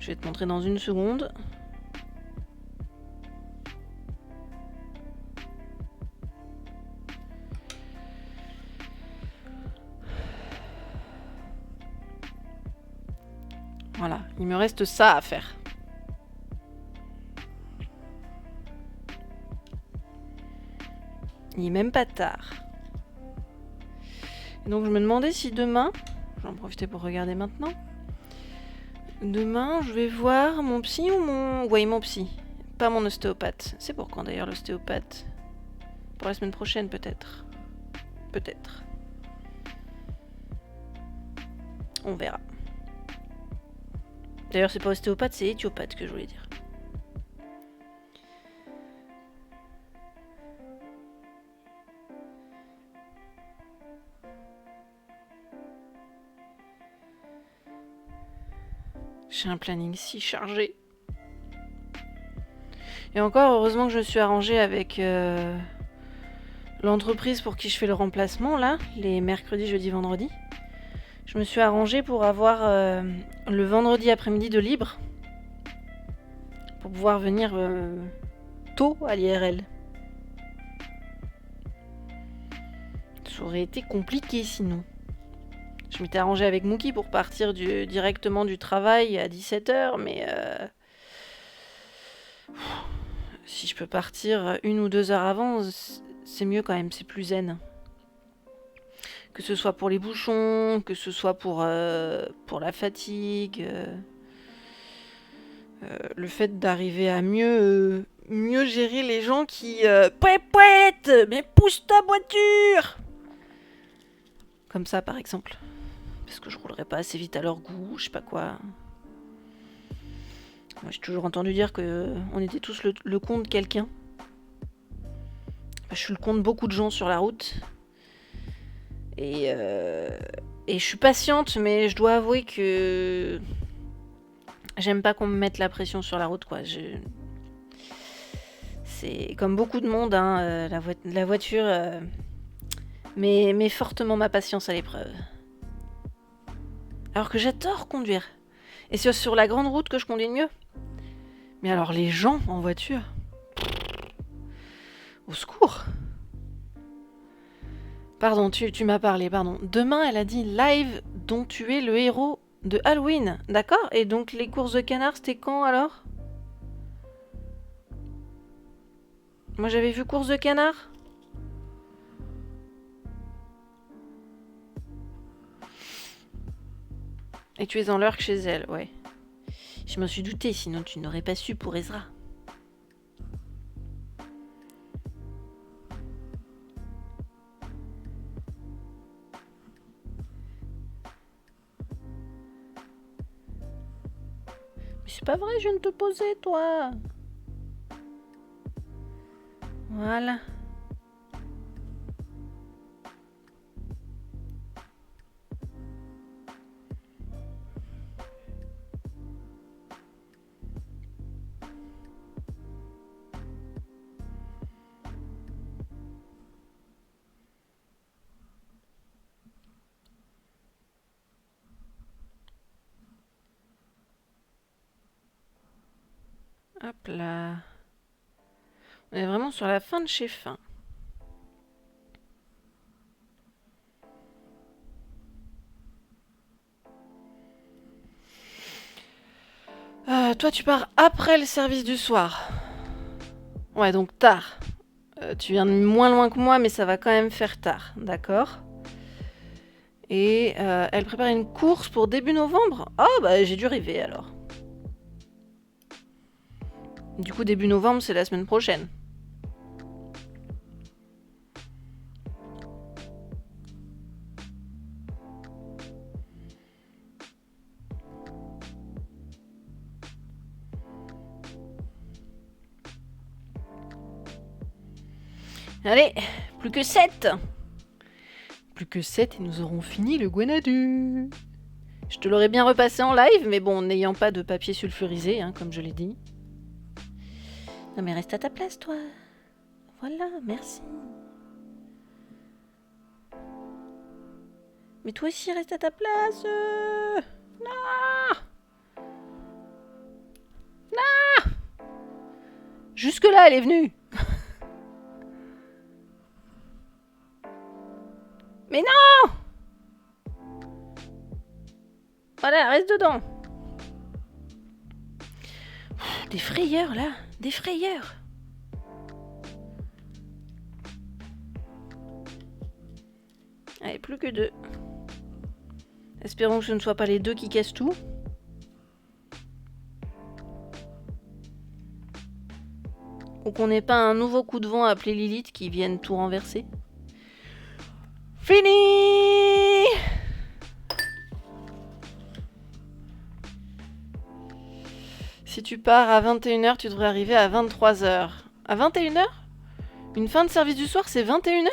Je vais te montrer dans une seconde. Voilà, il me reste ça à faire. Il est même pas tard. Et donc je me demandais si demain, j'en profiter pour regarder maintenant. Demain, je vais voir mon psy ou mon... Oui, mon psy. Pas mon ostéopathe. C'est pour quand d'ailleurs l'ostéopathe? Pour la semaine prochaine peut-être. Peut-être. On verra. D'ailleurs, c'est pas ostéopathe, c'est éthiopathe que je voulais dire. J'ai un planning si chargé. Et encore, heureusement que je me suis arrangée avec l'entreprise pour qui je fais le remplacement, là, les mercredis, jeudi, vendredi. Je me suis arrangée pour avoir le vendredi après-midi de libre. Pour pouvoir venir tôt à l'IRL. Ça aurait été compliqué sinon. Je m'étais arrangée avec Mookie pour partir directement du travail à 17h, mais si je peux partir 1 ou 2 heures avant, c'est mieux quand même, c'est plus zen. Que ce soit pour les bouchons, que ce soit pour la fatigue, le fait d'arriver à mieux gérer les gens qui... Pouette, mais pousse ta voiture! Comme ça par exemple. Parce que je roulerais pas assez vite à leur goût, je sais pas quoi. Moi, j'ai toujours entendu dire que on était tous le con de quelqu'un. Je suis le con de beaucoup de gens sur la route. Et je suis patiente, mais je dois avouer que j'aime pas qu'on me mette la pression sur la route, quoi. C'est comme beaucoup de monde, hein, la voiture met fortement ma patience à l'épreuve. Alors que j'adore conduire. Et c'est sur la grande route que je conduis le mieux. Mais alors les gens en voiture, au secours. Pardon, tu m'as parlé, pardon. Demain, elle a dit live dont tu es le héros de Halloween. D'accord? Et donc les courses de canards, c'était quand alors? Moi j'avais vu courses de canards. Et tu es en l'heure chez elle, ouais. Je m'en suis douté, sinon tu n'aurais pas su pour Ezra. Mais c'est pas vrai, je viens de te poser, toi. Voilà. Hop là. On est vraiment sur la fin de chez fin. Toi, tu pars après le service du soir. Ouais, donc tard. Tu viens de moins loin que moi, mais ça va quand même faire tard, d'accord? Et elle prépare une course pour début novembre? Oh, bah j'ai dû rêver alors. Du coup, début novembre, c'est la semaine prochaine. Allez, plus que 7. Plus que 7 et nous aurons fini le Gwenadu. Je te l'aurais bien repassé en live, mais bon, n'ayant pas de papier sulfurisé, hein, comme je l'ai dit. Non mais reste à ta place, toi. Voilà, merci. Mais toi aussi, reste à ta place. Non. Non. Jusque-là, elle est venue. Mais non. Voilà, reste dedans. Des frayeurs, là. Des frayeurs. Allez, plus que 2. Espérons que ce ne soit pas les 2 qui cassent tout. Ou qu'on n'ait pas un nouveau coup de vent appelé Lilith qui vienne tout renverser. Fini! Si tu pars à 21h, tu devrais arriver à 23h. À 21h? Une fin de service du soir, c'est 21h?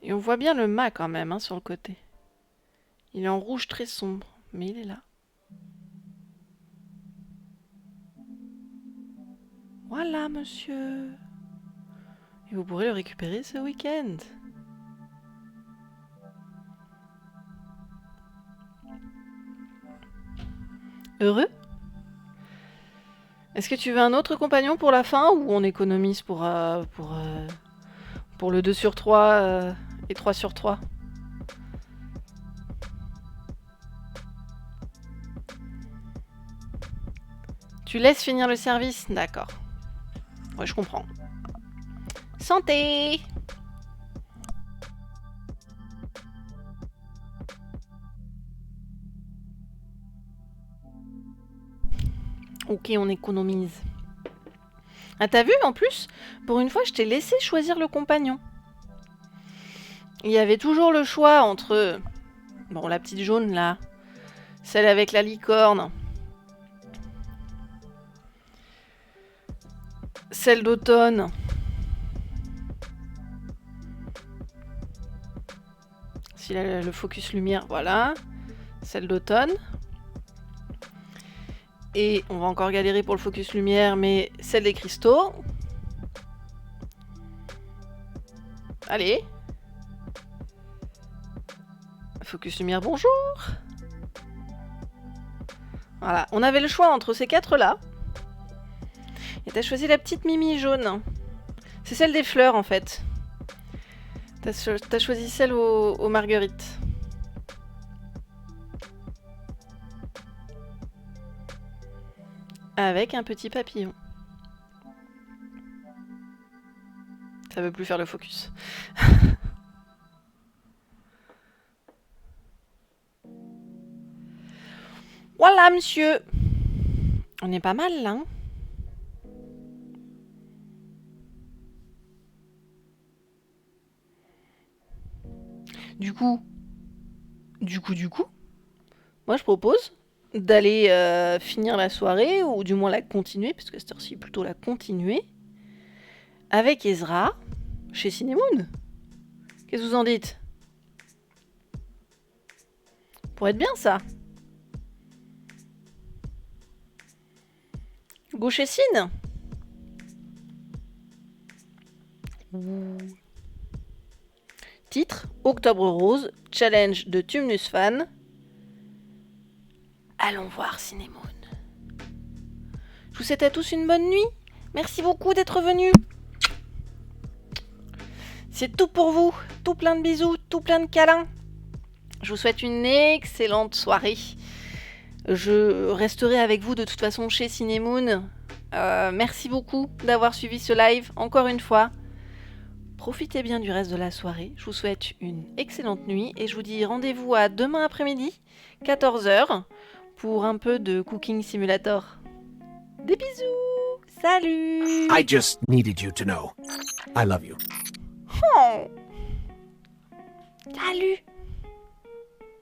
Et on voit bien le mât quand même, hein, sur le côté. Il est en rouge très sombre, mais il est là. Voilà, monsieur. Et vous pourrez le récupérer ce week-end. Heureux? Est-ce que tu veux un autre compagnon pour la fin ou on économise pour le 2 sur 3 et 3 sur 3? Tu laisses finir le service? D'accord. Ouais, je comprends. Santé! Ok, on économise. Ah, t'as vu, en plus, pour une fois, je t'ai laissé choisir le compagnon. Il y avait toujours le choix entre... Bon, la petite jaune, là. Celle avec la licorne. Celle d'automne. Si le focus lumière, voilà. Celle d'automne. Et on va encore galérer pour le focus lumière, mais celle des cristaux. Allez. Focus lumière, bonjour. Voilà, on avait le choix entre ces 4-là. Et t'as choisi la petite Mimi jaune. C'est celle des fleurs, en fait. T'as choisi celle aux marguerites. Avec un petit papillon. Ça veut plus faire le focus. Voilà, monsieur. On est pas mal, là. Hein. Du coup, moi je propose d'aller finir la soirée, ou du moins la continuer, parce que cette heure-ci plutôt la continuer, avec Ezra, chez Cinemoon. Qu'est-ce que vous en dites? Pour être bien, ça. Go chez Cine. Titre, Octobre Rose, challenge de Tumnus Fan. Allons voir Cinemoon. Je vous souhaite à tous une bonne nuit. Merci beaucoup d'être venus. C'est tout pour vous. Tout plein de bisous, tout plein de câlins. Je vous souhaite une excellente soirée. Je resterai avec vous de toute façon chez Cinemoon. Merci beaucoup d'avoir suivi ce live encore une fois. Profitez bien du reste de la soirée. Je vous souhaite une excellente nuit et je vous dis rendez-vous à demain après-midi, 14h, pour un peu de Cooking Simulator. Des bisous. Salut. I just needed you to know. I love you. Oh. Salut.